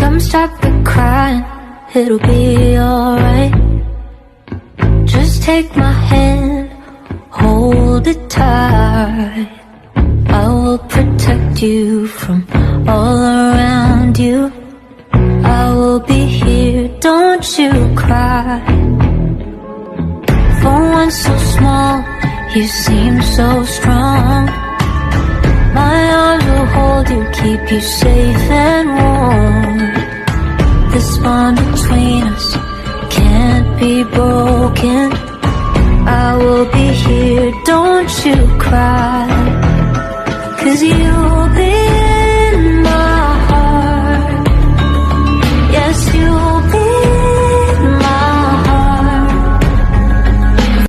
Come stop the crying, it'll be alright. Just take my hand, hold it tight. I will protect you from all around you. I will be here, don't you cry. For one so small, you seem so strong. My arms will hold you, keep you safe and warm. This bond between us can't be broken. I will be here, don't you cry.